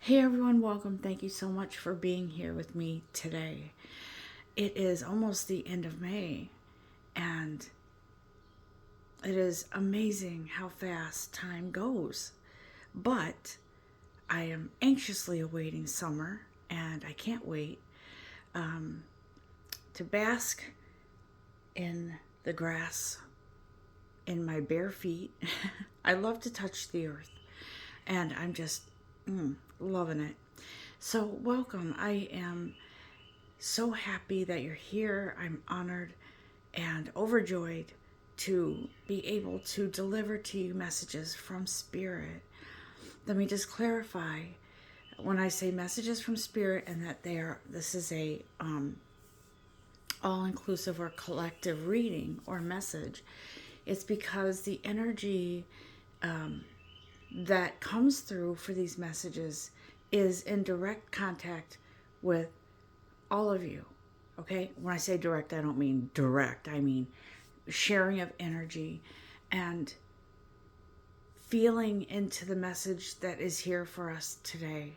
Hey everyone, welcome. Thank you so much for being here with me today. It is almost the end of May, and it is amazing how fast time goes. But I am anxiously awaiting summer, and I can't wait to bask in the grass in my bare feet. I love to touch the earth, and I'm just loving it. So, welcome. I am so happy that you're here. I'm honored and overjoyed to be able to deliver to you messages from Spirit. Let me just clarify when I say messages from Spirit, and that this is a all-inclusive or collective reading or message. It's because the energy that comes through for these messages is in direct contact with all of you. Okay, when I say direct, I don't mean direct, I mean sharing of energy and feeling into the message that is here for us today.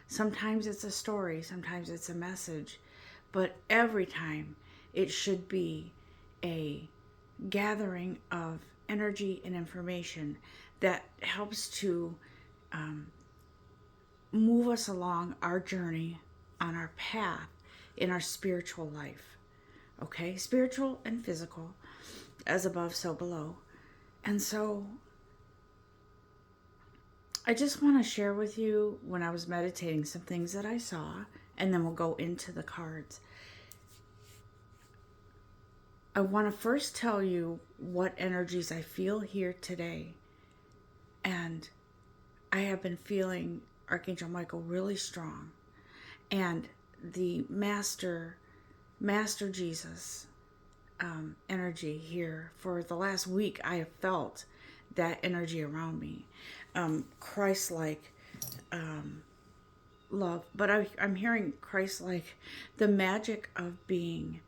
Sometimes it's a story, sometimes it's a message, but every time it should be a gathering of energy and information that helps to move us along our journey on our path in our spiritual life. Okay, spiritual and physical, as above, so below. And so I just want to share with you when I was meditating some things that I saw, and then we'll go into the cards. I want to first tell you what energies I feel here today. And I have been feeling Archangel Michael really strong. And the Master Jesus energy here for the last week. I have felt that energy around me. Christ-like love. But I'm hearing Christ-like, the magic of being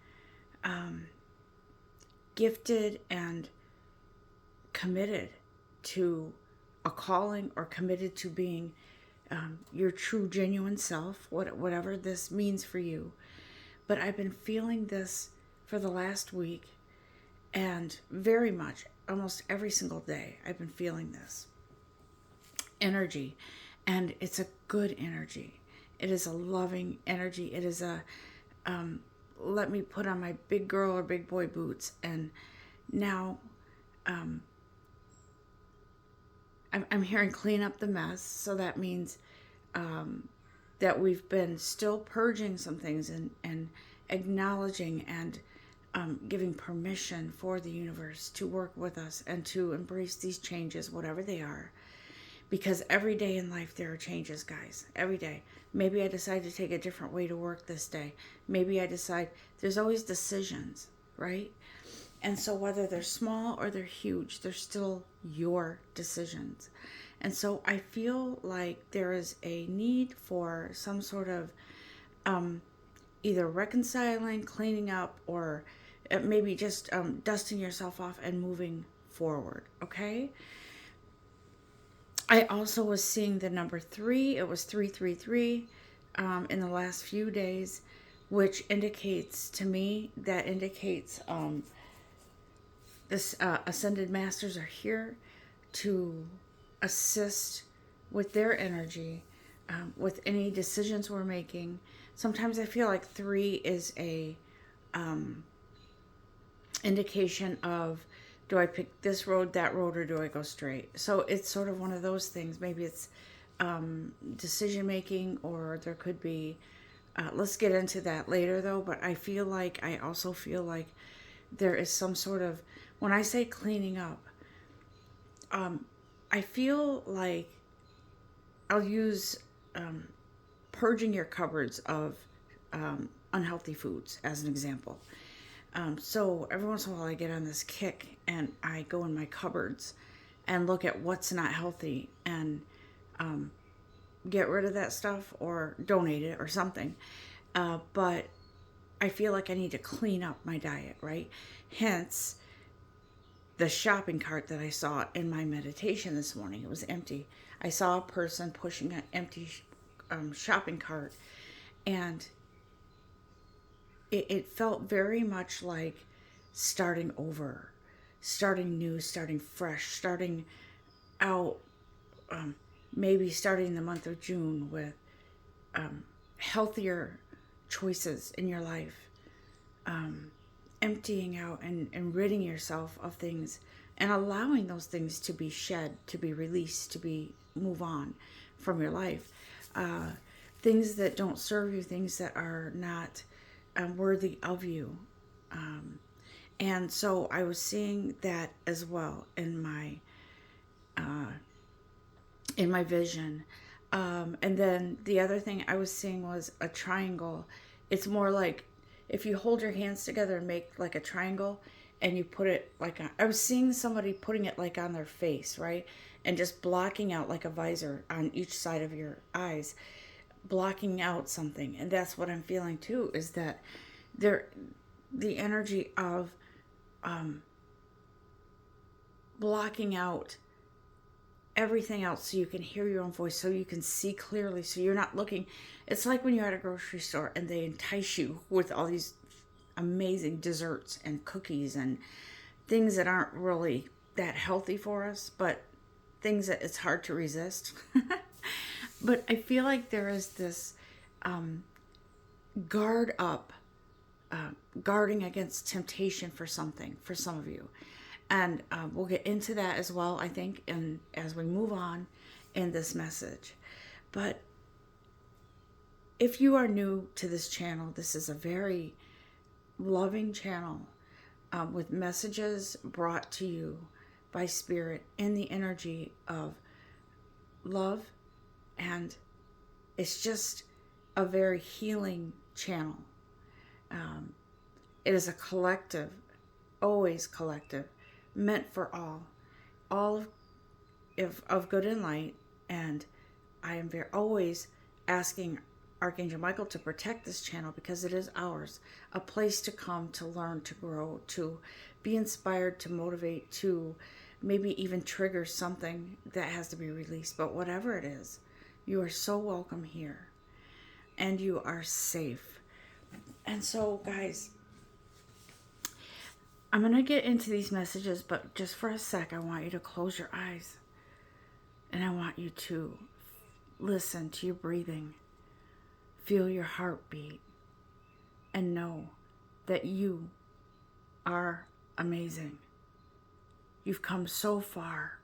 gifted and committed to a calling, or committed to being your true, genuine self, whatever this means for you. But I've been feeling this for the last week, and very much, almost every single day, I've been feeling this energy, and it's a good energy. It is a loving energy. It is a let me put on my big girl or big boy boots, and now I'm hearing clean up the mess. So that means that we've been still purging some things, and acknowledging and giving permission for the universe to work with us and to embrace these changes, whatever they are. Because every day in life there are changes, guys. Every day. Maybe I decide to take a different way to work this day. Maybe I decide, there's always decisions, right? And so whether they're small or they're huge, they're still your decisions. And so I feel like there is a need for some sort of either reconciling, cleaning up, or maybe just dusting yourself off and moving forward, okay? I also was seeing the number 3. It was 333 in the last few days, which indicates to me, this Ascended Masters are here to assist with their energy, with any decisions we're making. Sometimes I feel like 3 is a indication of, do I pick this road, that road, or do I go straight? So it's sort of one of those things. Maybe it's decision making, or there could be, let's get into that later though, but I also feel like there is some sort of, when I say cleaning up, I feel like I'll use purging your cupboards of unhealthy foods as an example. So every once in a while I get on this kick and I go in my cupboards and look at what's not healthy and get rid of that stuff or donate it or something. But I feel like I need to clean up my diet, right? Hence, the shopping cart that I saw in my meditation this morning. It was empty. I saw a person pushing an empty shopping cart, and it felt very much like starting over, starting new, starting fresh, starting out, maybe starting the month of June with healthier choices in your life, emptying out and ridding yourself of things and allowing those things to be shed, to be released, to be move on from your life. Things that don't serve you, things that are not worthy of you. And so I was seeing that as well in my vision. And then the other thing I was seeing was a triangle. It's more like if you hold your hands together and make like a triangle and you put it like I was seeing somebody putting it like on their face, right? And just blocking out like a visor on each side of your eyes, blocking out something. And that's what I'm feeling too, is that the energy of blocking out everything else so you can hear your own voice, so you can see clearly, so you're not looking. It's like when you're at a grocery store and they entice you with all these amazing desserts and cookies and things that aren't really that healthy for us, but things that it's hard to resist. But I feel like there is this guard up, guarding against temptation for something for some of you. And we'll get into that as well, I think, and as we move on in this message. But if you are new to this channel, this is a very loving channel with messages brought to you by Spirit in the energy of love. And it's just a very healing channel. It is a collective, always collective, meant for all of good and light. And I am always asking Archangel Michael to protect this channel, because it is ours, a place to come, to learn, to grow, to be inspired, to motivate, to maybe even trigger something that has to be released. But whatever it is, you are so welcome here, and you are safe. And so, guys, I'm going to get into these messages, but just for a sec, I want you to close your eyes. And I want you to listen to your breathing. Feel your heartbeat. And know that you are amazing. You've come so far.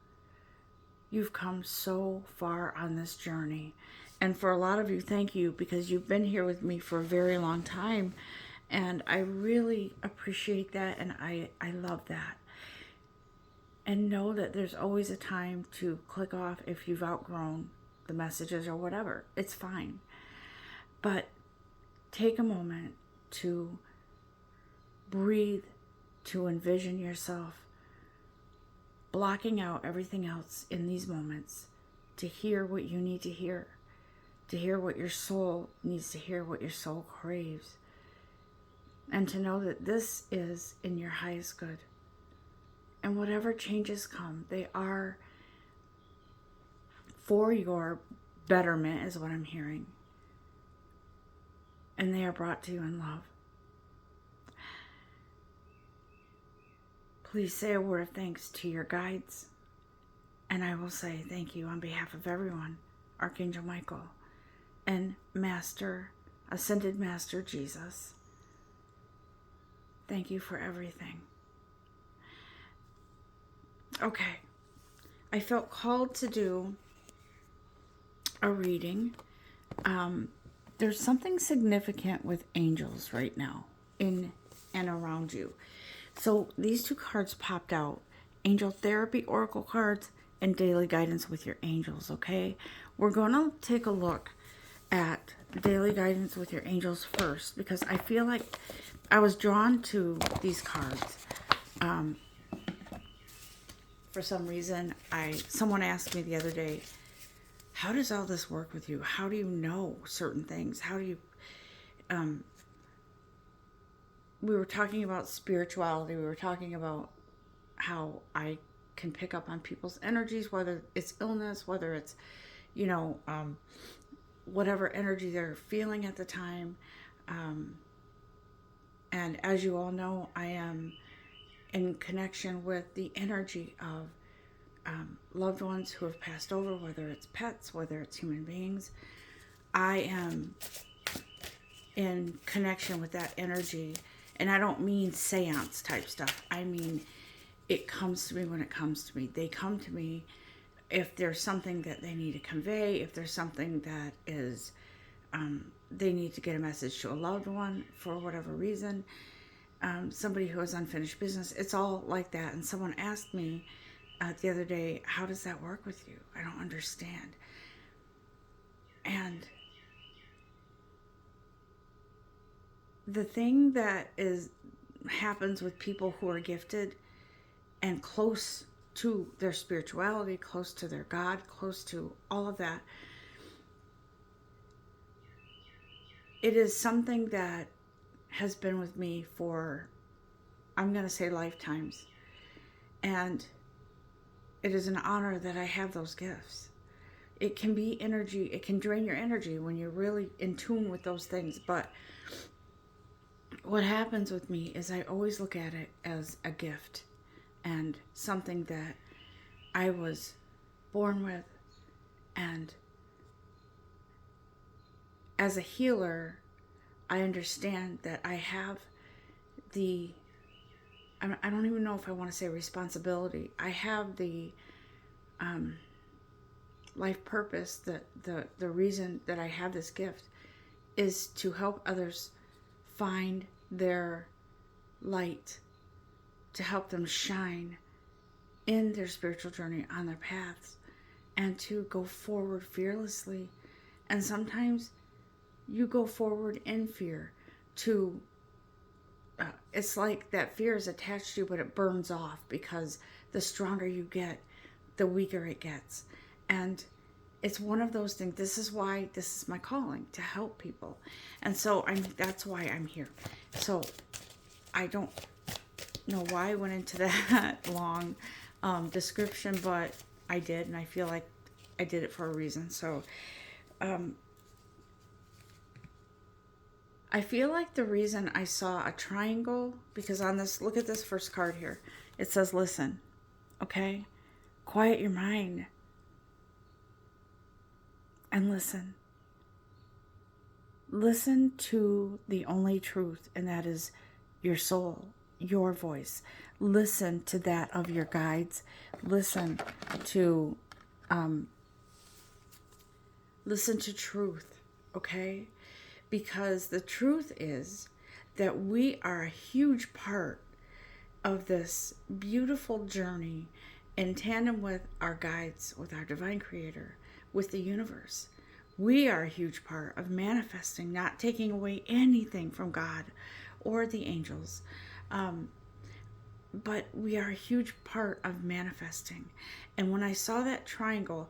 You've come so far on this journey. And for a lot of you, thank you, because you've been here with me for a very long time. And I really appreciate that, and I love that. And know that there's always a time to click off if you've outgrown the messages or whatever. It's fine. But take a moment to breathe, to envision yourself blocking out everything else in these moments, to hear what you need to hear what your soul needs to hear, what your soul craves. And to know that this is in your highest good. And whatever changes come, they are for your betterment, is what I'm hearing. And they are brought to you in love. Please say a word of thanks to your guides. And I will say thank you on behalf of everyone, Archangel Michael and Master, Ascended Master Jesus. Thank you for everything. Okay. I felt called to do a reading. There's something significant with angels right now in and around you. So these two cards popped out. Angel Therapy Oracle cards and Daily Guidance with your angels, okay? We're going to take a look at Daily Guidance with your angels first, because I feel like I was drawn to these cards. For some reason, someone asked me the other day, how does all this work with you? How do you know certain things? How do you... we were talking about spirituality. We were talking about how I can pick up on people's energies, whether it's illness, whether it's, whatever energy they're feeling at the time. Um, and as you all know, I am in connection with the energy of loved ones who have passed over, whether it's pets, whether it's human beings. I am in connection with that energy. And I don't mean seance type stuff. I mean, it comes to me when it comes to me. They come to me if there's something that they need to convey, if there's something that is, they need to get a message to a loved one for whatever reason, somebody who has unfinished business. It's all like that. And someone asked me the other day, how does that work with you? I don't understand. And the thing that happens with people who are gifted and close to their spirituality, close to their God, close to all of that, it is something that has been with me for, I'm going to say, lifetimes. And it is an honor that I have those gifts. It can be energy, it can drain your energy when you're really in tune with those things. But what happens with me is I always look at it as a gift and something that I was born with. And as a healer, I understand that I have I don't even know if I want to say responsibility. I have the life purpose, the reason that I have this gift is to help others find their light, to help them shine in their spiritual journey, on their paths, and to go forward fearlessly. And sometimes you go forward in fear to, it's like that fear is attached to you, but it burns off because the stronger you get, the weaker it gets. And it's one of those things. This is why this is my calling, to help people. And so that's why I'm here. So I don't know why I went into that long description, but I did, and I feel like I did it for a reason. So I feel like the reason I saw a triangle, because on this, look at this first card here. It says, listen, okay? Quiet your mind and listen. Listen to the only truth, and that is your soul, your voice. Listen to that of your guides. Listen to truth, okay? Because the truth is that we are a huge part of this beautiful journey in tandem with our guides, with our divine creator, with the universe. We are a huge part of manifesting, not taking away anything from God or the angels. But we are a huge part of manifesting. And when I saw that triangle,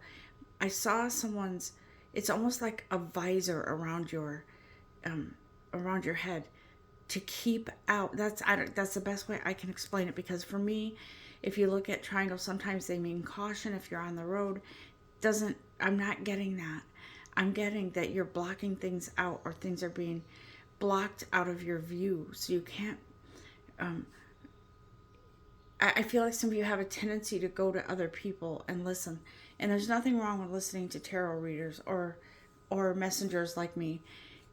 I saw someone's, it's almost like a visor around your head to keep out. That's the best way I can explain it, because for me, if you look at triangles, sometimes they mean caution if you're on the road. I'm not getting that. I'm getting that you're blocking things out, or things are being blocked out of your view, so you can't. I feel like some of you have a tendency to go to other people and listen, and there's nothing wrong with listening to tarot readers or messengers like me.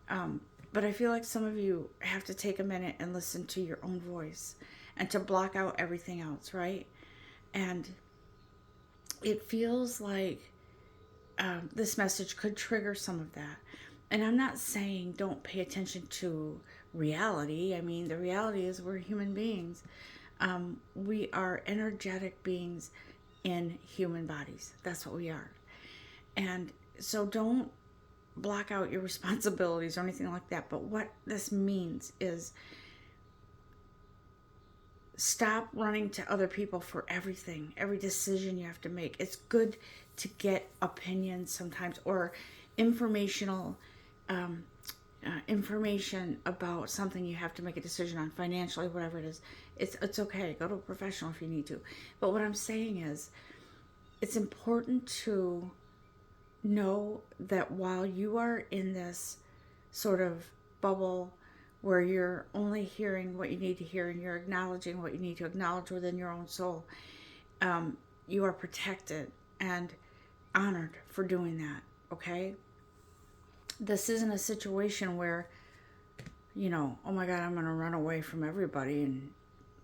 But I feel like some of you have to take a minute and listen to your own voice and to block out everything else, right? And it feels like this message could trigger some of that. And I'm not saying don't pay attention to reality. I mean, the reality is we're human beings. We are energetic beings in human bodies. That's what we are. And so don't block out your responsibilities or anything like that. But what this means is stop running to other people for everything, every decision you have to make. It's good to get opinions sometimes, or information about something you have to make a decision on financially, whatever it is. It's okay. Go to a professional if you need to. But what I'm saying is, it's important to know that while you are in this sort of bubble where you're only hearing what you need to hear and you're acknowledging what you need to acknowledge within your own soul, you are protected and honored for doing that, okay? This isn't a situation where, oh my God, I'm going to run away from everybody and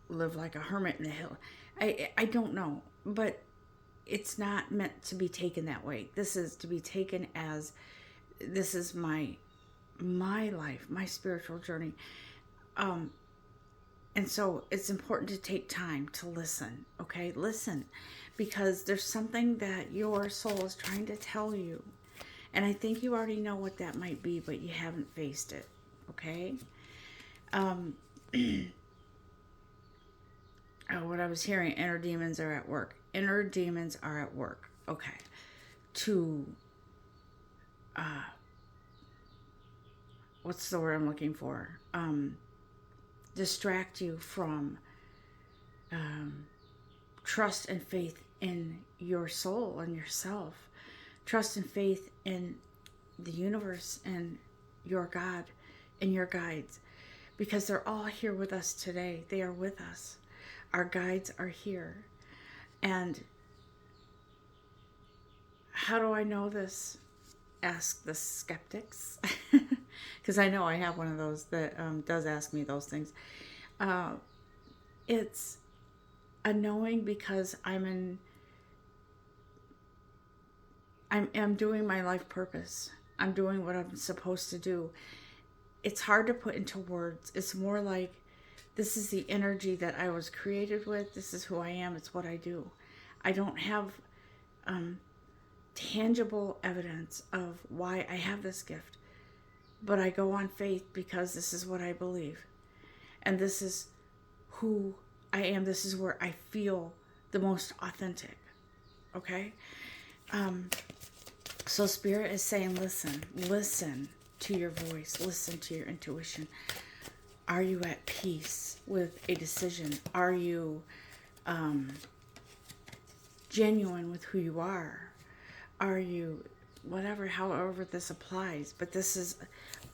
live like a hermit in the hill. I don't know, but it's not meant to be taken that way. This is to be taken as, this is my life, my spiritual journey. And so it's important to take time to listen, okay? Listen, because there's something that your soul is trying to tell you. And I think you already know what that might be, but you haven't faced it, okay? What I was hearing, inner demons are at work. Inner demons are at work, okay, to, what's the word I'm looking for? Distract you from trust and faith in your soul and yourself. Trust and faith in the universe and your God and your guides. Because they're all here with us today. They are with us. Our guides are here. And how do I know this? Ask the skeptics. Because I know I have one of those that does ask me those things. It's a knowing because I'm doing my life purpose. I'm doing what I'm supposed to do. It's hard to put into words. It's more like, this is the energy that I was created with. This is who I am. It's what I do. I don't have tangible evidence of why I have this gift, but I go on faith because this is what I believe. And this is who I am. This is where I feel the most authentic. Okay? So Spirit is saying, listen to your voice. Listen to your intuition. Are you at peace with a decision? Are you genuine with who you are? Are you, whatever, however this applies. But this is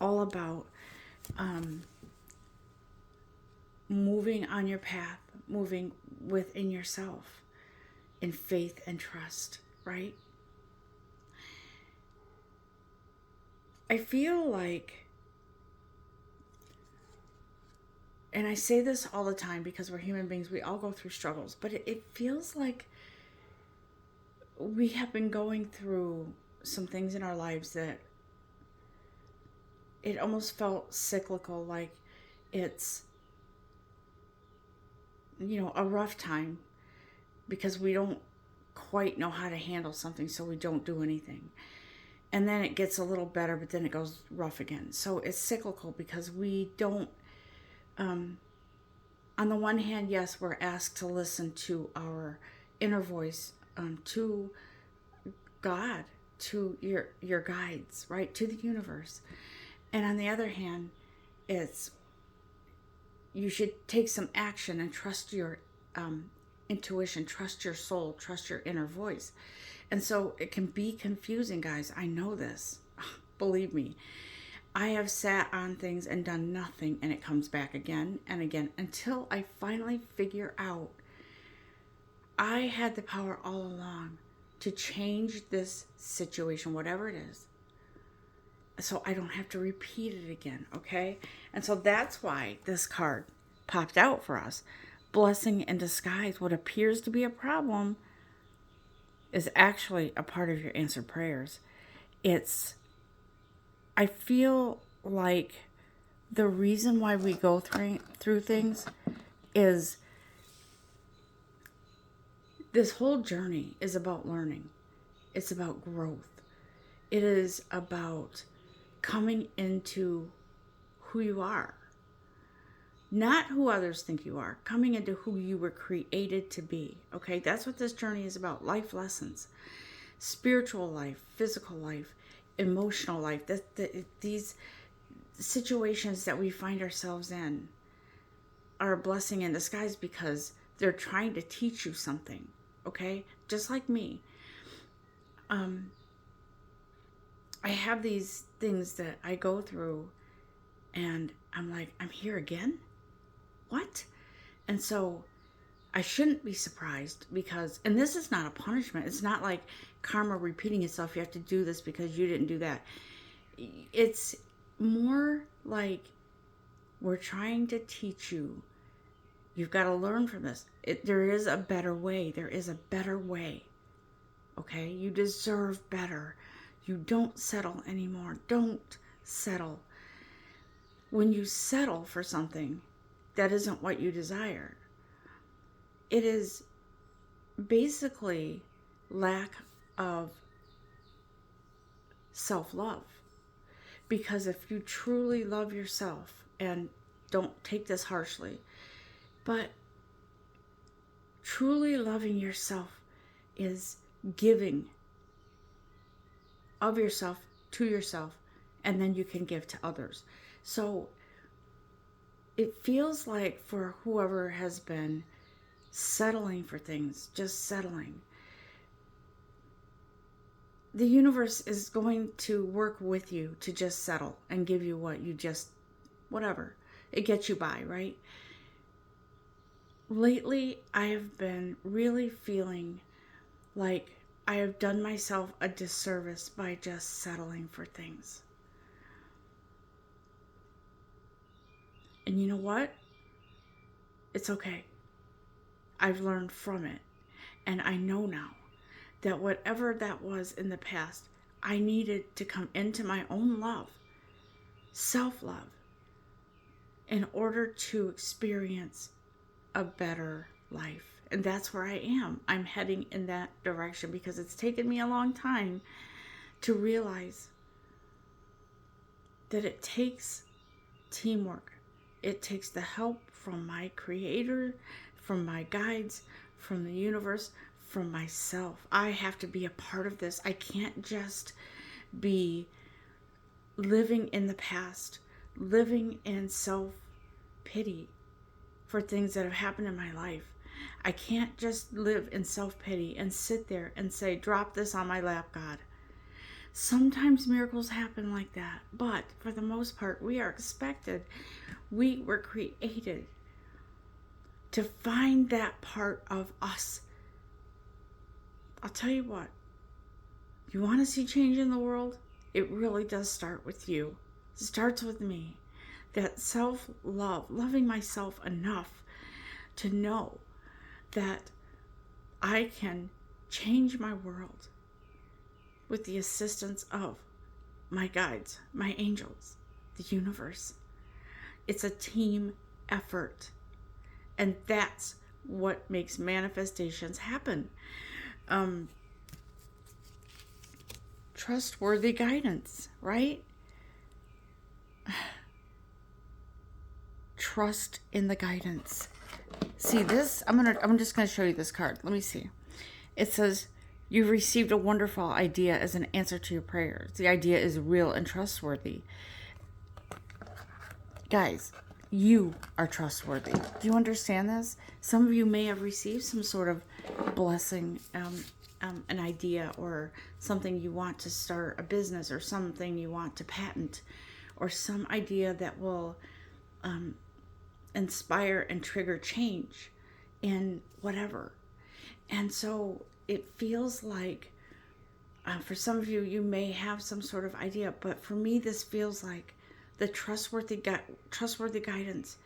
all about moving on your path, moving within yourself in faith and trust, right? I feel like, and I say this all the time because we're human beings, we all go through struggles, but it feels like we have been going through some things in our lives that it almost felt cyclical, like it's, a rough time because we don't quite know how to handle something, so we don't do anything. And then it gets a little better, but then it goes rough again. So it's cyclical because we don't, on the one hand, yes, we're asked to listen to our inner voice, to God, to your guides, right, to the universe. And on the other hand, it's, you should take some action and trust your intuition, trust your soul, trust your inner voice. And so it can be confusing, guys. I know this. Believe me. I have sat on things and done nothing, and it comes back again and again until I finally figure out I had the power all along to change this situation, whatever it is, so I don't have to repeat it again, okay? And so that's why this card popped out for us. Blessing in disguise. What appears to be a problem is actually a part of your answered prayers. I feel like the reason why we go through things is this whole journey is about learning. It's about growth. It is about coming into who you are. Not who others think you are. Coming into who you were created to be. Okay, that's what this journey is about. Life lessons. Spiritual life, physical life, emotional life. These situations that we find ourselves in are a blessing in disguise because they're trying to teach you something. Okay, just like me. I have these things that I go through, and I'm like, I'm here again? What? And so I shouldn't be surprised, because, and this is not a punishment. It's not like karma repeating itself. You have to do this because you didn't do that. It's more like we're trying to teach you. You've got to learn from this. There is a better way. There is a better way. Okay? You deserve better. You don't settle anymore. Don't settle. When you settle for something that isn't what you desire, it is basically lack of self-love. Because if you truly love yourself, and don't take this harshly, but truly loving yourself is giving of yourself to yourself, and then you can give to others. So it feels like for whoever has been settling for things, just settling, the universe is going to work with you to just settle and give you what you just, whatever. It gets you by, right? Lately, I have been really feeling like I have done myself a disservice by just settling for things. And you know what? It's okay. I've learned from it. And I know now that whatever that was in the past, I needed to come into my own love, self-love, in order to experience a better life. And that's where I am. I'm heading in that direction, because it's taken me a long time to realize that it takes teamwork. It takes the help from my creator, from my guides, from the universe, from myself. I have to be a part of this. I can't just be living in the past, living in self-pity for things that have happened in my life. I can't just live in self-pity and sit there and say, drop this on my lap, God. Sometimes miracles happen like that, but for the most part, we are expected. We were created to find that part of us. I'll tell you what, you want to see change in the world? It really does start with you. It starts with me. That self-love, loving myself enough to know that I can change my world with the assistance of my guides, my angels, the universe. It's a team effort. And that's what makes manifestations happen. Trustworthy guidance, right? Trust in the guidance. See this? I'm just gonna show you this card. Let me see. It says, you've received a wonderful idea as an answer to your prayers. The idea is real and trustworthy. Guys, you are trustworthy. Do you understand this? Some of you may have received some sort of blessing, an idea, or something you want to start a business, or something you want to patent, or some idea that will inspire and trigger change in whatever. And so it feels like, for some of you, you may have some sort of idea, but for me, this feels like the trustworthy guidance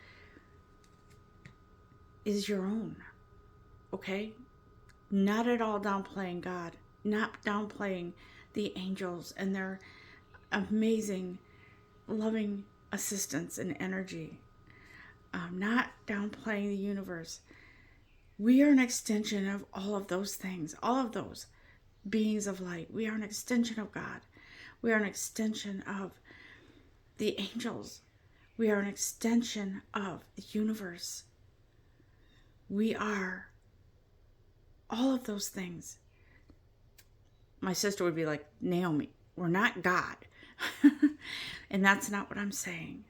is your own. Okay? Not at all downplaying God, not downplaying the angels and their amazing, loving assistance and energy. Not downplaying the universe. We are an extension of all of those things, all of those beings of light. We are an extension of God. We are an extension of the angels. We are an extension of the universe. We are all of those things. My sister would be like, Naomi, we're not God. And that's not what I'm saying.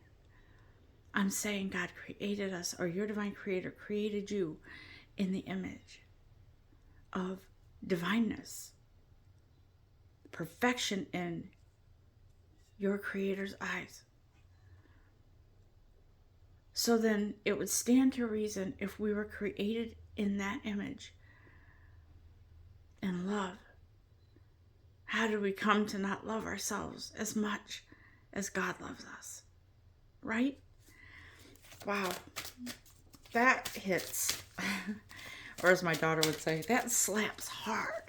I'm saying God created us, or your divine creator created you in the image of divineness, perfection in your Creator's eyes. So then it would stand to reason, if we were created in that image and love, how did we come to not love ourselves as much as God loves us? Right? Wow. That hits. Or as my daughter would say, that slaps hard.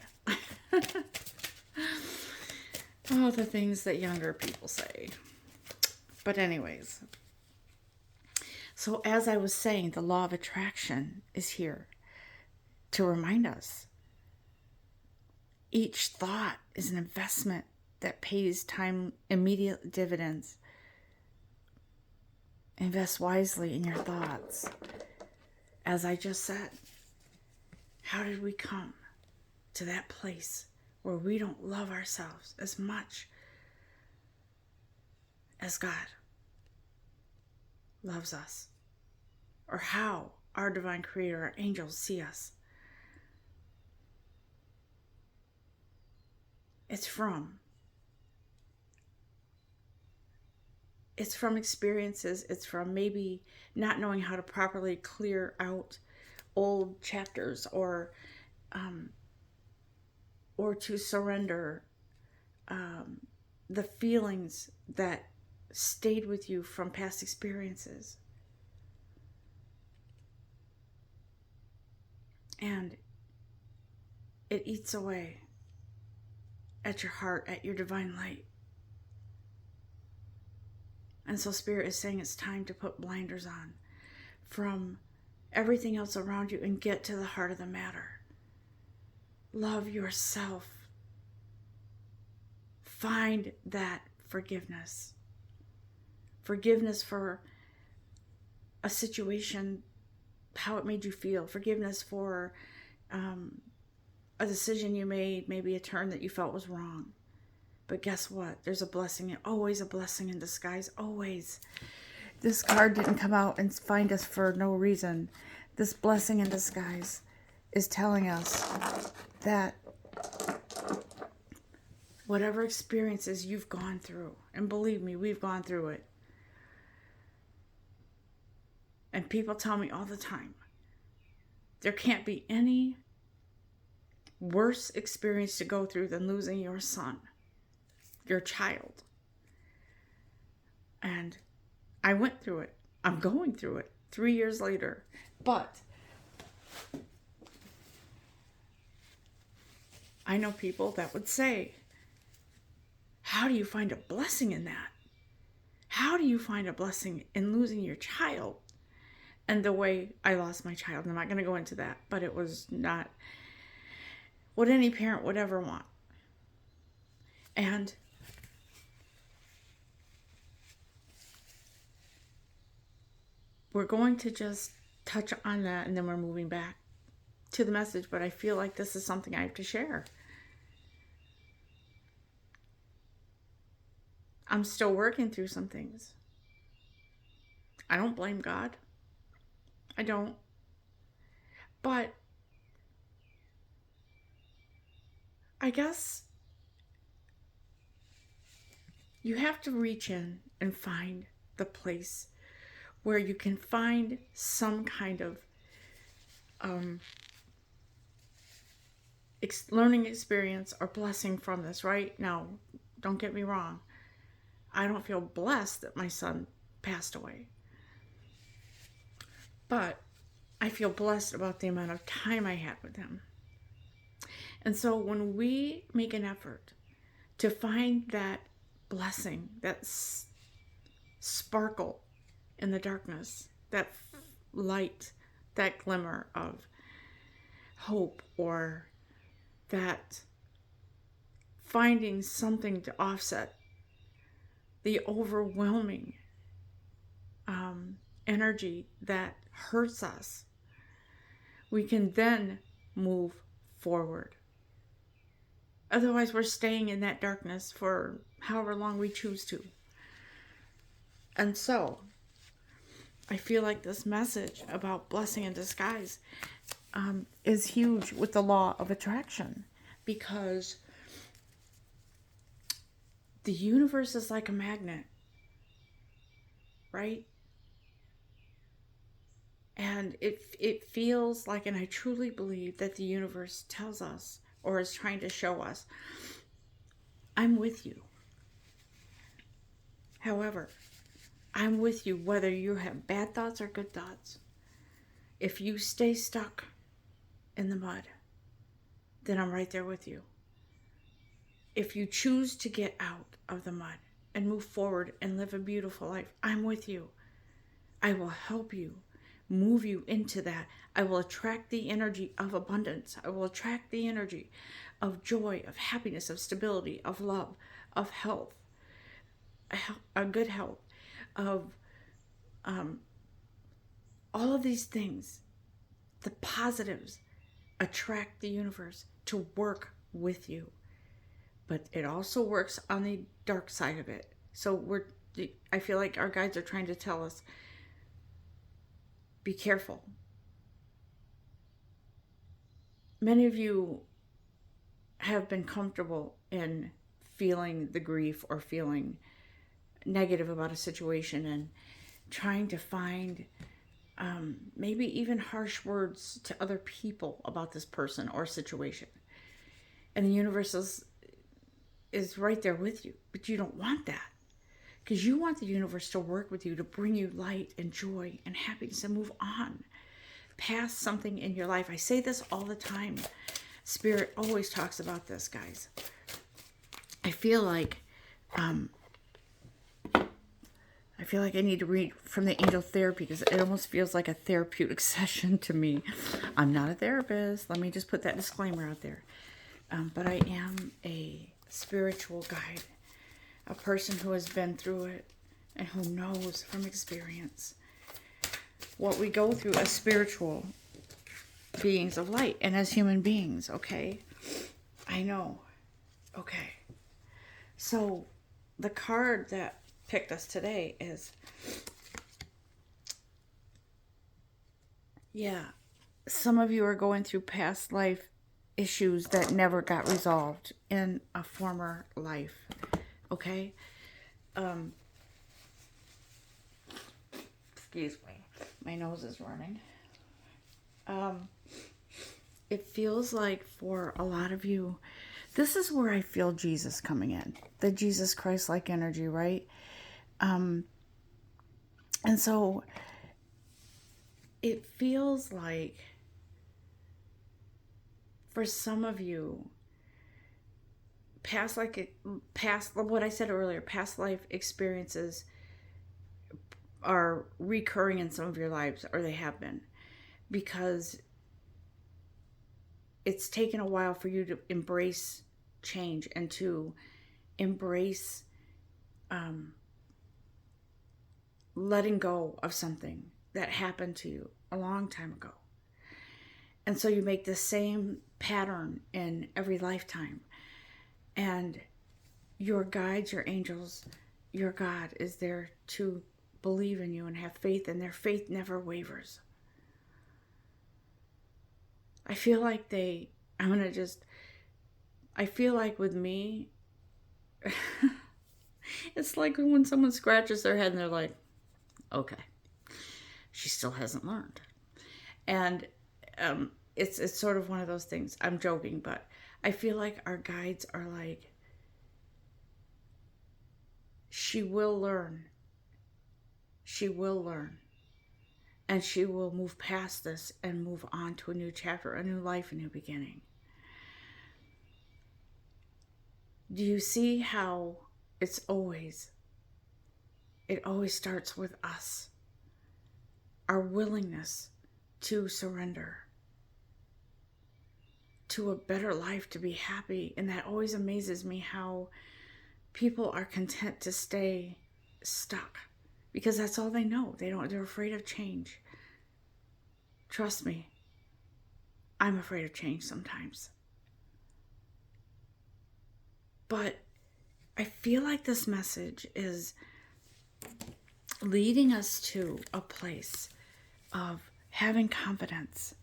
Oh, the things that younger people say. But anyways. So as I was saying, the law of attraction is here to remind us. Each thought is an investment that pays time immediate dividends. Invest wisely in your thoughts. As I just said, how did we come to that place where we don't love ourselves as much as God loves us? Or how our divine creator, our angels, see us? It's from experiences. It's from maybe not knowing how to properly clear out old chapters, or to surrender the feelings that stayed with you from past experiences. And it eats away at your heart, at your divine light. And so Spirit is saying it's time to put blinders on from everything else around you and get to the heart of the matter. Love yourself. Find that forgiveness. Forgiveness for a situation, how it made you feel. Forgiveness for a decision you made, maybe a turn that you felt was wrong. But guess what? There's a blessing, always a blessing in disguise, always. This card didn't come out and find us for no reason. This blessing in disguise is telling us that whatever experiences you've gone through, and believe me, we've gone through it. And people tell me all the time, there can't be any worse experience to go through than losing your son, your child. And I went through it. I'm going through it 3 years later. But I know people that would say, how do you find a blessing in that? How do you find a blessing in losing your child? And the way I lost my child, I'm not going to go into that, but it was not what any parent would ever want. And we're going to just touch on that, and then we're moving back to the message, but I feel like this is something I have to share. I'm still working through some things. I don't blame God. I don't. But I guess you have to reach in and find the place where you can find some kind of learning experience or blessing from this, right? Now, don't get me wrong. I don't feel blessed that my son passed away. But I feel blessed about the amount of time I had with him. And so when we make an effort to find that blessing, that sparkle in the darkness, that light, that glimmer of hope, or that finding something to offset the overwhelming energy that hurts us, we can then move forward. Otherwise, we're staying in that darkness for however long we choose to. And so, I feel like this message about blessing in disguise is huge with the law of attraction, because The universe is like a magnet, right? And it feels like, and I truly believe that the universe tells us or is trying to show us, I'm with you. However, I'm with you whether you have bad thoughts or good thoughts. If you stay stuck in the mud, then I'm right there with you. If you choose to get out of the mud and move forward and live a beautiful life, I'm with you. I will help you, move you into that. I will attract the energy of abundance. I will attract the energy of joy, of happiness, of stability, of love, of health, a good health, of all of these things. The positives attract the universe to work with you. But it also works on the dark side of it. So I feel like our guides are trying to tell us, be careful. Many of you have been comfortable in feeling the grief or feeling negative about a situation and trying to find maybe even harsh words to other people about this person or situation. And the universe is right there with you, but you don't want that, because you want the universe to work with you to bring you light and joy and happiness and move on past something in your life. I say this all the time. Spirit always talks about this, guys. I feel like I need to read from the angel therapy, because it almost feels like a therapeutic session to me. I'm not a therapist. Let me just put that disclaimer out there. But I am a spiritual guide, a person who has been through it and who knows from experience what we go through as spiritual beings of light and as human beings, okay? I know. Okay. So the card that picked us today is, some of you are going through past life issues that never got resolved in a former life, okay? Excuse me, my nose is running. It feels like for a lot of you, this is where I feel Jesus coming in, the Jesus Christ-like energy, right? And so it feels like for some of you, what I said earlier, past life experiences are recurring in some of your lives, or they have been, because it's taken a while for you to embrace change and to embrace letting go of something that happened to you a long time ago. And so you make the same pattern in every lifetime. And your guides, your angels, your God is there to believe in you and have faith, and their faith never wavers. I feel like I feel like with me, it's like when someone scratches their head and they're like, okay, she still hasn't learned. And it's sort of one of those things. I'm joking, but I feel like our guides are like, she will learn. She will learn. And she will move past this and move on to a new chapter, a new life, a new beginning. Do you see how it always starts with us? Our willingness to surrender to a better life, to be happy. And that always amazes me, how people are content to stay stuck, because that's all they know. They're afraid of change. Trust me, I'm afraid of change sometimes. But I feel like this message is leading us to a place of having confidence,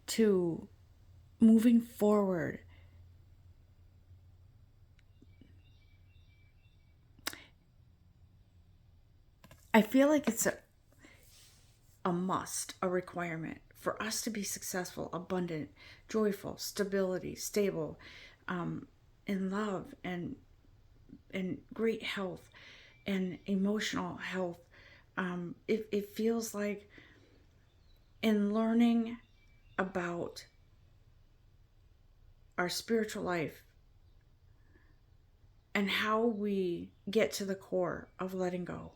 to moving forward, I feel like it's a must, a requirement for us to be successful, abundant, joyful, stability, stable, in love and great health and emotional health. It feels like in learning about our spiritual life and how we get to the core of letting go,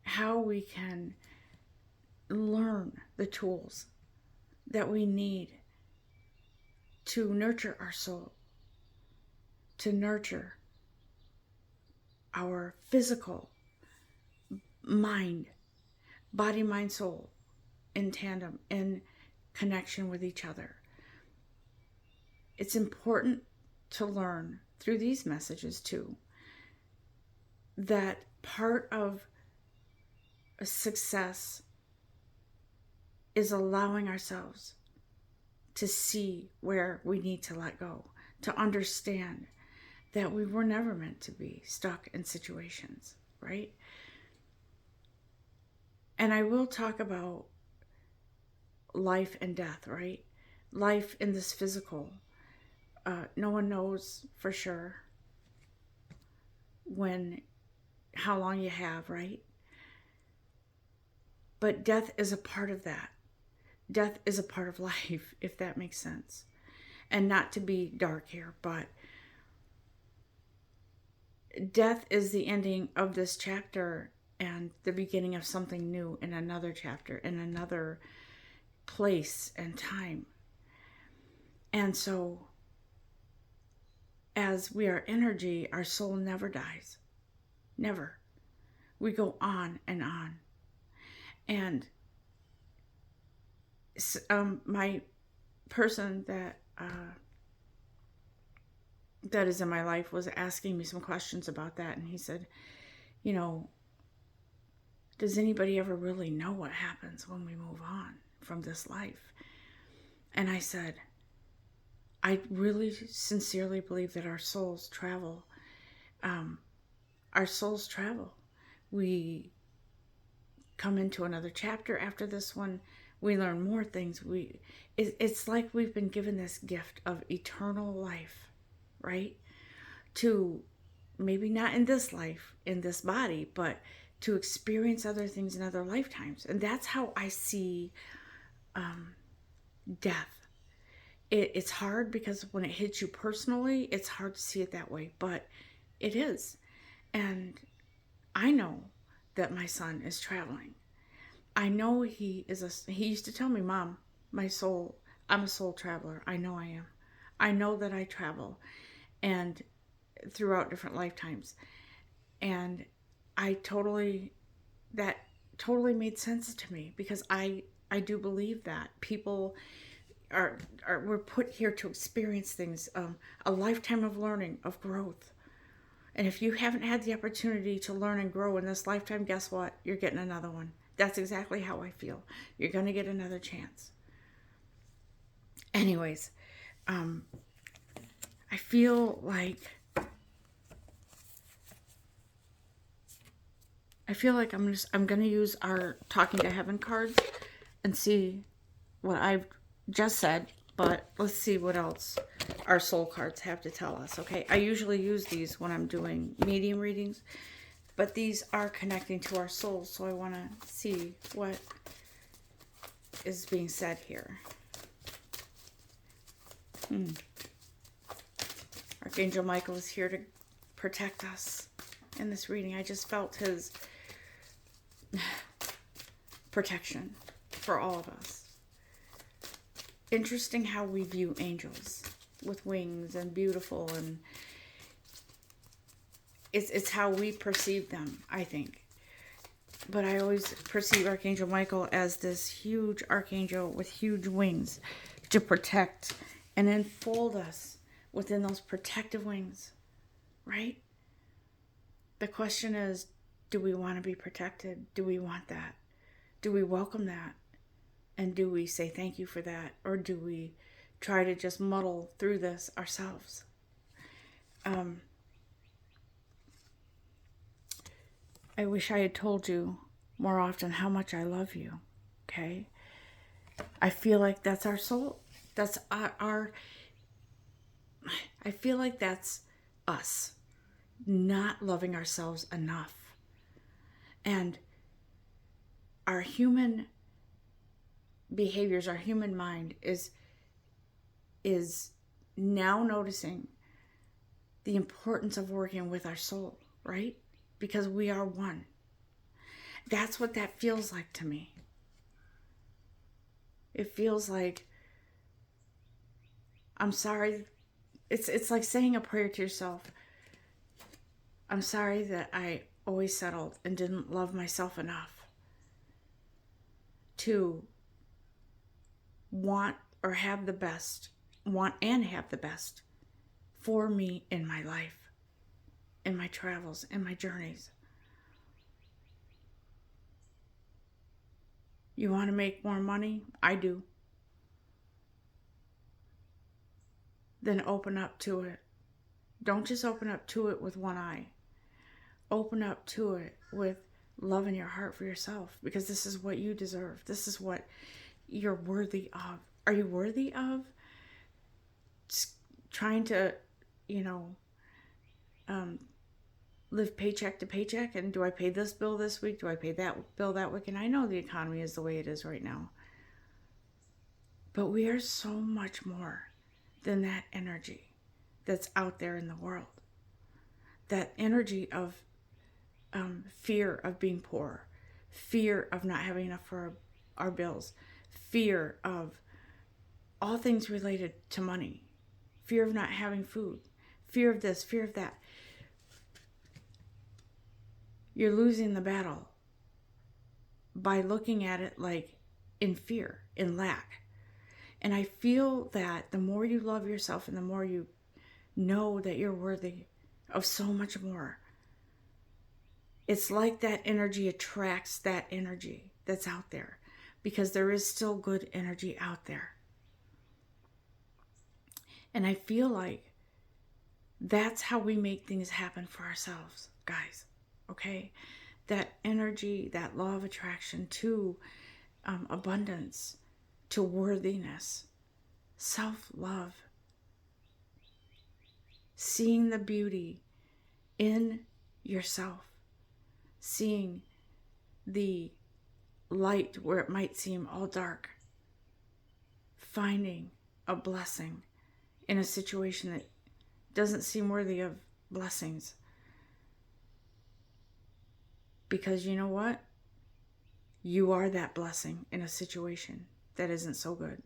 how we can learn the tools that we need to nurture our soul, to nurture our physical mind, body, mind, soul in tandem, in connection with each other. It's important to learn through these messages too that part of a success is allowing ourselves to see where we need to let go, to understand that we were never meant to be stuck in situations, right? And I will talk about life and death, right? Life in this physical. No one knows for sure how long you have, right? But death is a part of that. Death is a part of life, if that makes sense. And not to be dark here, but death is the ending of this chapter and the beginning of something new in another chapter, in another place and time. And so, as we are energy, our soul never dies. Never. We go on and on. And my person that is in my life was asking me some questions about that, and he said, does anybody ever really know what happens when we move on from this life? And I said, I really sincerely believe that our souls travel. Our souls travel. We come into another chapter after this one. We learn more things. It's like we've been given this gift of eternal life, right? To maybe not in this life, in this body, but to experience other things in other lifetimes. And that's how I see death. It's hard because when it hits you personally, it's hard to see it that way, but it is. And I know that my son is traveling. I know he used to tell me, Mom, I'm a soul traveler. I know I am. I know that I travel and throughout different lifetimes. And that totally made sense to me because I do believe that people we're put here to experience things, a lifetime of learning, of growth. And if you haven't had the opportunity to learn and grow in this lifetime, guess what? You're getting another one. That's exactly how I feel. You're going to get another chance. Anyways, I feel like I'm going to use our Talking to Heaven cards and see what I've just said, but let's see what else our soul cards have to tell us, okay? I usually use these when I'm doing medium readings, but these are connecting to our souls, so I want to see what is being said here. Archangel Michael is here to protect us in this reading. I just felt his protection for all of us. Interesting how we view angels with wings and beautiful, and it's how we perceive them, I think. But I always perceive Archangel Michael as this huge archangel with huge wings to protect and enfold us within those protective wings, right? The question is, do we want to be protected? Do we want that? Do we welcome that? And do we say thank you for that? Or do we try to just muddle through this ourselves? I wish I had told you more often how much I love you. Okay? I feel like that's our soul. That's our I feel like that's us not loving ourselves enough. And our human behaviors, our human mind is now noticing the importance of working with our soul, right? Because we are one. That's what that feels like to me. It feels like, I'm sorry. It's like saying a prayer to yourself. I'm sorry that I always settled and didn't love myself enough to want or have the best, want and have the best for me in my life, in my travels, in my journeys. You want to make more money? I do. Then open up to it. Don't just open up to it with one eye. Open up to it with love in your heart for yourself, because this is what you deserve. This is what you're worthy of. Are you worthy of trying to, you know, live paycheck to paycheck? And do I pay this bill this week? Do I pay that bill that week? And I know the economy is the way it is right now. But we are so much more than that energy that's out there in the world. That energy of fear of being poor, fear of not having enough for our bills, fear of all things related to money, fear of not having food, fear of this, fear of that. You're losing the battle by looking at it like in fear, in lack. And I feel that the more you love yourself and the more you know that you're worthy of so much more, it's like that energy attracts that energy that's out there, because there is still good energy out there. And I feel like that's how we make things happen for ourselves, guys. Okay? That energy, that law of attraction to abundance, to worthiness, self-love, seeing the beauty in yourself, seeing the light where it might seem all dark, finding a blessing in a situation that doesn't seem worthy of blessings. Because you know what? You are that blessing in a situation that isn't so good.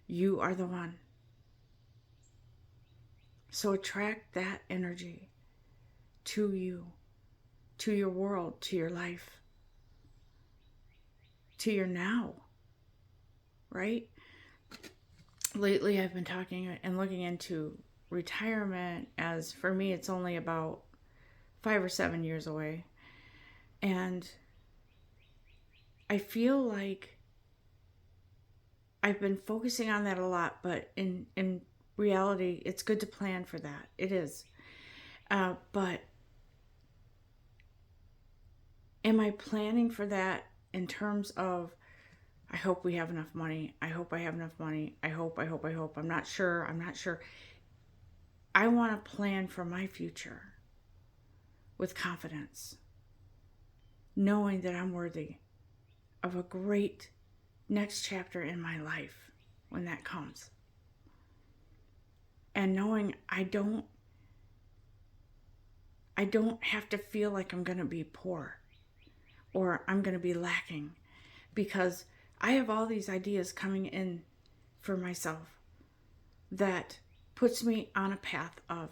You are the one. So attract that energy to you, to your world, to your life, to your now, right? Lately I've been talking and looking into retirement, as for me it's only about 5 or 7 years away. And I feel like I've been focusing on that a lot, but in reality, it's good to plan for that. It is. But am I planning for that in terms of, I hope we have enough money. I hope I have enough money. I hope. I'm not sure. I want to plan for my future with confidence, knowing that I'm worthy of a great next chapter in my life when that comes. And knowing I don't have to feel like I'm going to be poor or I'm going to be lacking, because I have all these ideas coming in for myself that puts me on a path of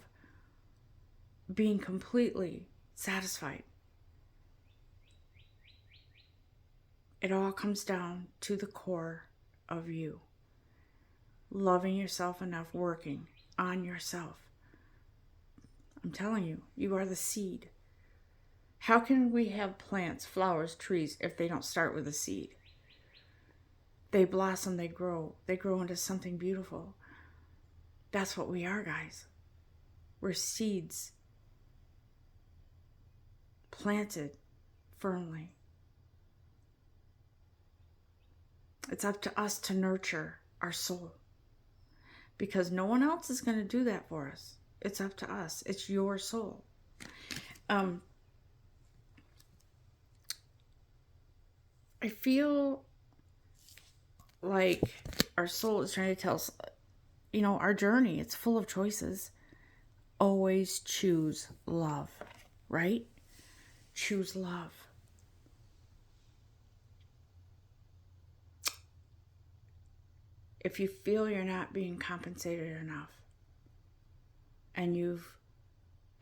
being completely satisfied. It all comes down to the core of you. Loving yourself enough, working on yourself. I'm telling you, you are the seed. How can we have plants, flowers, trees if they don't start with a seed? They blossom, they grow into something beautiful. That's what we are, guys. We're seeds planted firmly. It's up to us to nurture our soul, because no one else is going to do that for us. It's up to us. It's your soul. I feel like our soul is trying to tell us, our journey, it's full of choices. Always choose love, right? Choose love. If you feel you're not being compensated enough and you've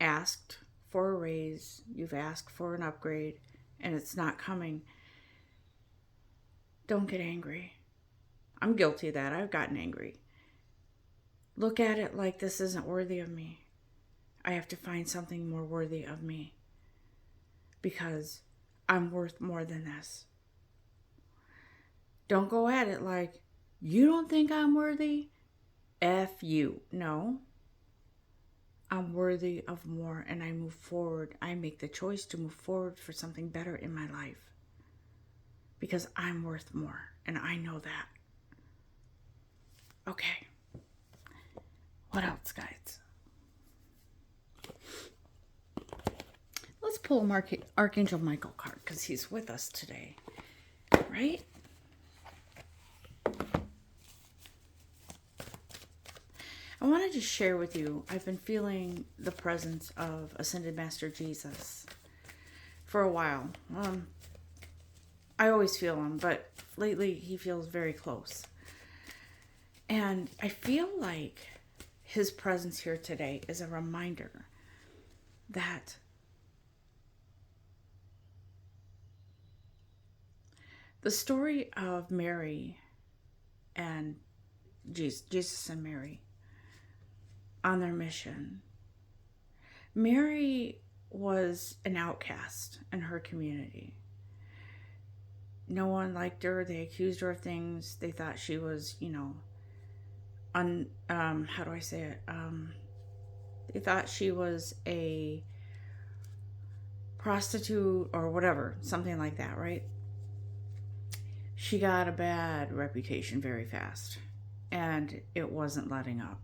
asked for a raise, you've asked for an upgrade, and it's not coming, don't get angry. I'm guilty of that. I've gotten angry. Look at it like, this isn't worthy of me. I have to find something more worthy of me, because I'm worth more than this. Don't go at it like, you don't think I'm worthy? F you. No. I'm worthy of more, and I move forward. I make the choice to move forward for something better in my life, because I'm worth more, and I know that. Okay. What else, guys? Let's pull Archangel Michael card, because he's with us today, right? I wanted to share with you, I've been feeling the presence of Ascended Master Jesus for a while. I always feel him, but lately he feels very close. And I feel like his presence here today is a reminder that the story of Mary and Jesus and Mary on their mission. Mary was an outcast in her community. No one liked her. They accused her of things. They thought she was, how do I say it? They thought she was a prostitute or whatever, something like that, right? She got a bad reputation very fast, and it wasn't letting up.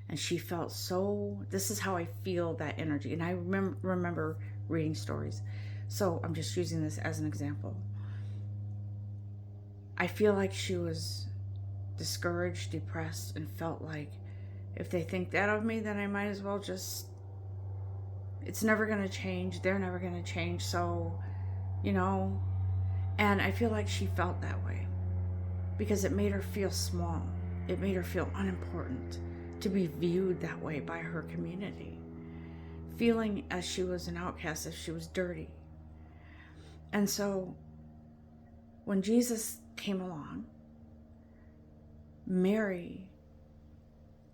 And she felt this is how I feel that energy. And I remember reading stories. So I'm just using this as an example. I feel like she was discouraged, depressed, and felt like, if they think that of me, then I might as well just, it's never going to change. They're never going to change. So, and I feel like she felt that way because it made her feel small. It made her feel unimportant to be viewed that way by her community, feeling as she was an outcast, as she was dirty. And so when Jesus came along, Mary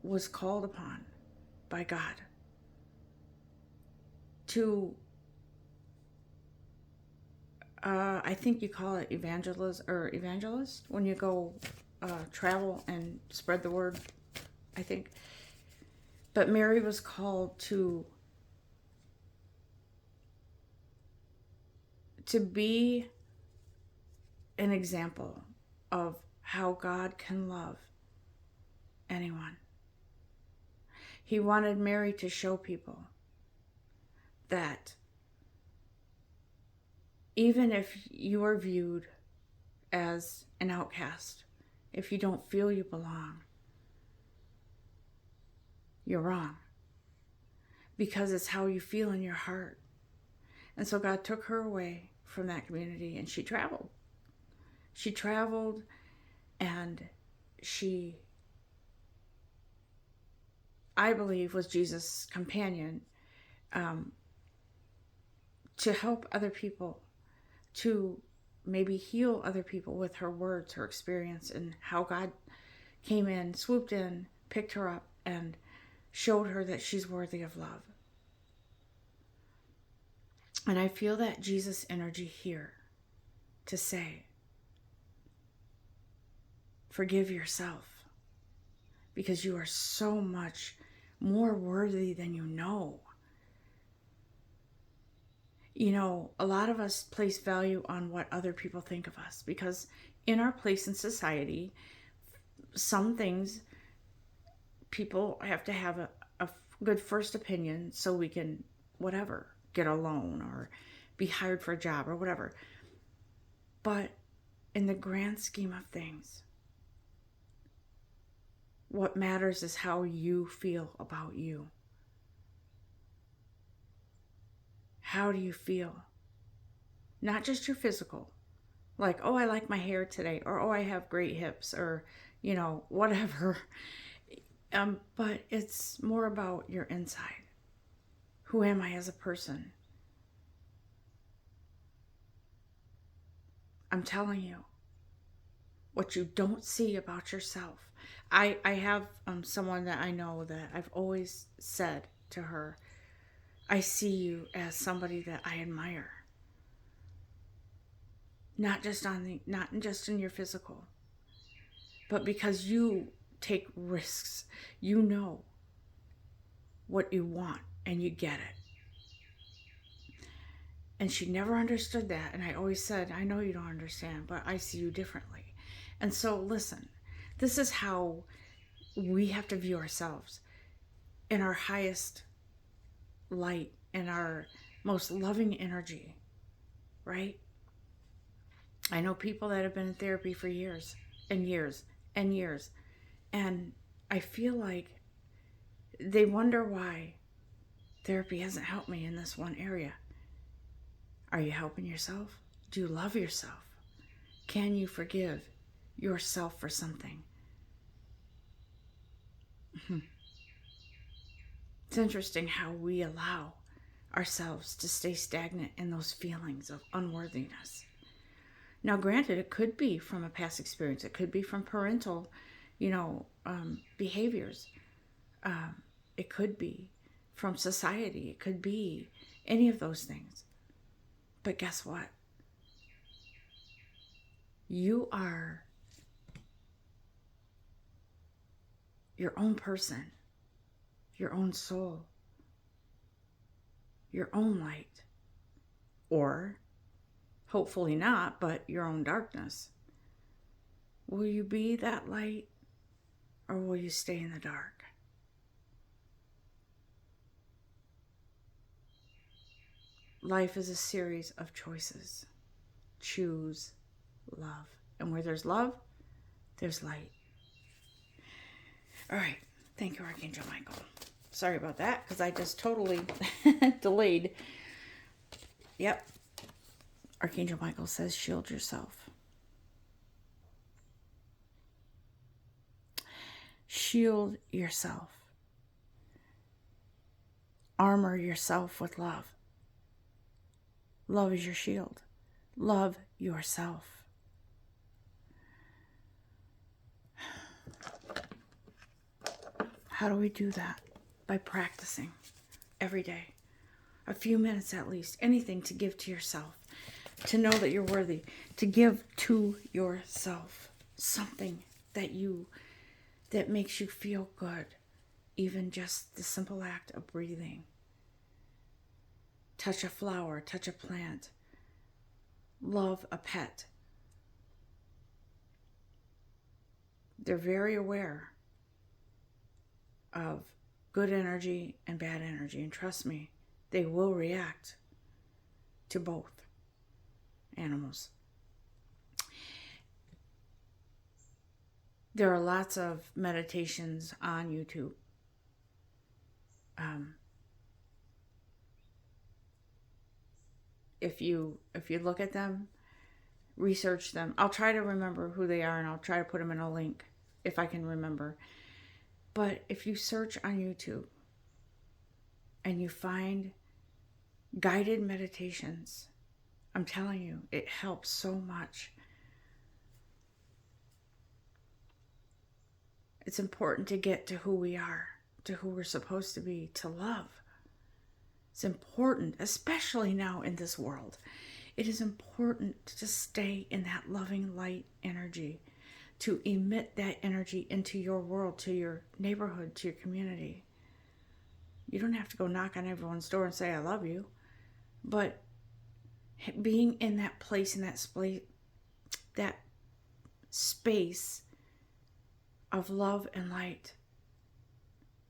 was called upon by God to, I think you call it evangelist, when you go travel and spread the word, I think. But Mary was called to be an example of how God can love anyone. He wanted Mary to show people that even if you are viewed as an outcast, if you don't feel you belong, you're wrong, because it's how you feel in your heart. And so God took her away from that community, and she traveled. She traveled, and she, I believe, was Jesus' companion, to help other people, to maybe heal other people with her words, her experience, and how God came in, swooped in, picked her up, and showed her that she's worthy of love. And I feel that Jesus energy here to say, forgive yourself, because you are so much more worthy than you know. A lot of us place value on what other people think of us because in our place in society, some things people have to have a good first opinion so we can, whatever, get a loan or be hired for a job or whatever. But in the grand scheme of things, what matters is how you feel about you. How do you feel? Not just your physical. Like, oh, I like my hair today, or oh, I have great hips, or, whatever. But it's more about your inside. Who am I as a person? I'm telling you, what you don't see about yourself. I have someone that I know that I've always said to her, I see you as somebody that I admire. Not just in your physical, but because you take risks. You know what you want and you get it. And she never understood that. And I always said, I know you don't understand, but I see you differently. And so, listen, this is how we have to view ourselves in our highest light, in our most loving energy, right? I know people that have been in therapy for years and years and years. And I feel like they wonder why therapy hasn't helped me in this one area. Are you helping yourself? Do you love yourself? Can you forgive yourself for something? It's interesting how we allow ourselves to stay stagnant in those feelings of unworthiness. Now, granted, it could be from a past experience. It could be from parental, behaviors. It could be from society. It could be any of those things. But guess what? You are your own person, your own soul, your own light. Or, hopefully not, but your own darkness. Will you be that light or will you stay in the dark? Life is a series of choices. Choose love. And where there's love, there's light. All right. Thank you, Archangel Michael. Sorry about that, because I just totally delayed. Yep. Archangel Michael says, shield yourself. Shield yourself. Armor yourself with love. Love is your shield. Love yourself. How do we do that? By practicing every day. A few minutes at least. Anything to give to yourself. To know that you're worthy. To give to yourself something that makes you feel good. Even just the simple act of breathing. Touch a flower, touch a plant. Love a pet. They're very aware of good energy and bad energy. And trust me, they will react to both animals. There are lots of meditations on YouTube. If you look at them, research them. I'll try to remember who they are and I'll try to put them in a link if I can remember. But if you search on YouTube and you find guided meditations, I'm telling you, it helps so much. It's important to get to who we are, to who we're supposed to be, to love. It's important, especially now in this world. It is important to stay in that loving light energy, to emit that energy into your world, to your neighborhood, to your community. You don't have to go knock on everyone's door and say, I love you. But being in that place, in that space of love and light,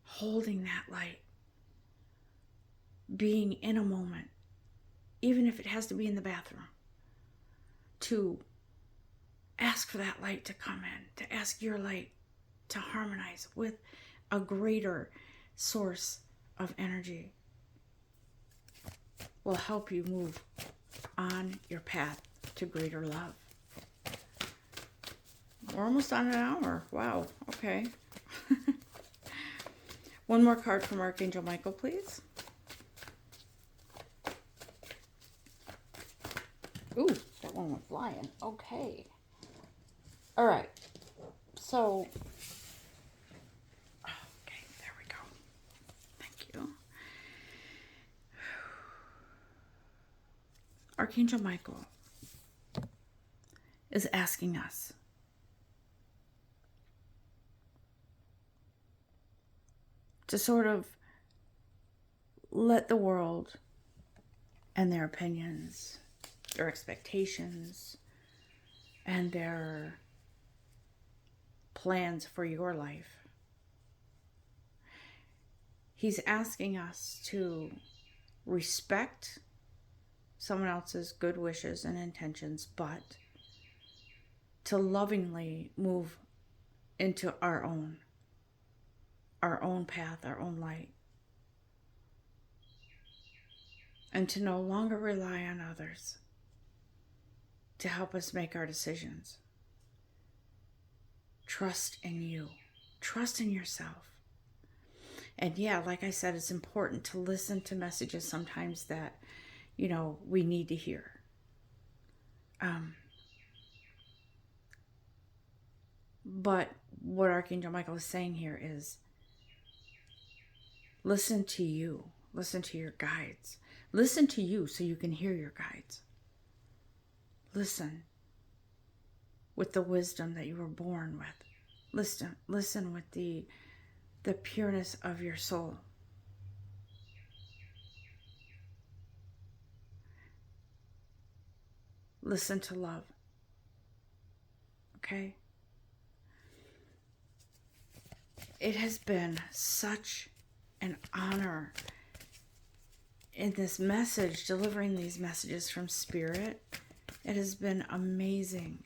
holding that light, being in a moment, even if it has to be in the bathroom, to ask for that light to come in, to ask your light to harmonize with a greater source of energy, will help you move on your path to greater love. We're almost on an hour. Wow. Okay. One more card from Archangel Michael, please. Ooh, that one went flying. Okay. All right. So, okay, there we go. Thank you. Archangel Michael is asking us to sort of let the world and their opinions, their expectations, and their plans for your life. He's asking us to respect someone else's good wishes and intentions, but to lovingly move into our own path, our own light. And to no longer rely on others to help us make our decisions. Trust in you. Trust in yourself. And yeah, like I said, it's important to listen to messages sometimes that, we need to hear. But what Archangel Michael is saying here is, listen to you. Listen to your guides. Listen to you so you can hear your guides. Listen with the wisdom that you were born with. Listen with the pureness of your soul. Listen to love. Okay? It has been such an honor in this message, delivering these messages from Spirit. It has been amazing.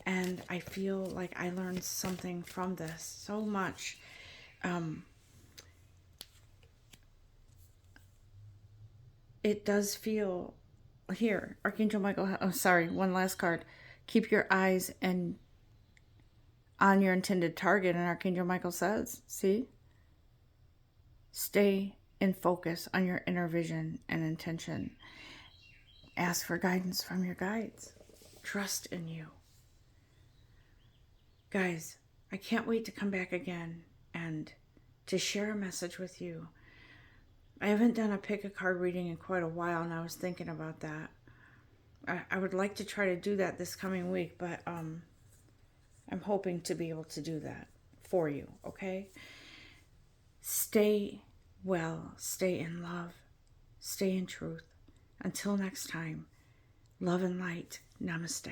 And I feel like I learned something from this so much. It does feel here, Archangel Michael, one last card. Keep your eyes on your intended target, and Archangel Michael says, see? Stay in focus on your inner vision and intention. Ask for guidance from your guides. Trust in you. Guys, I can't wait to come back again and to share a message with you. I haven't done a pick a card reading in quite a while, and I was thinking about that. I would like to try to do that this coming week, but I'm hoping to be able to do that for you, okay? Stay well, stay in love, stay in truth. Until next time, love and light. Namaste.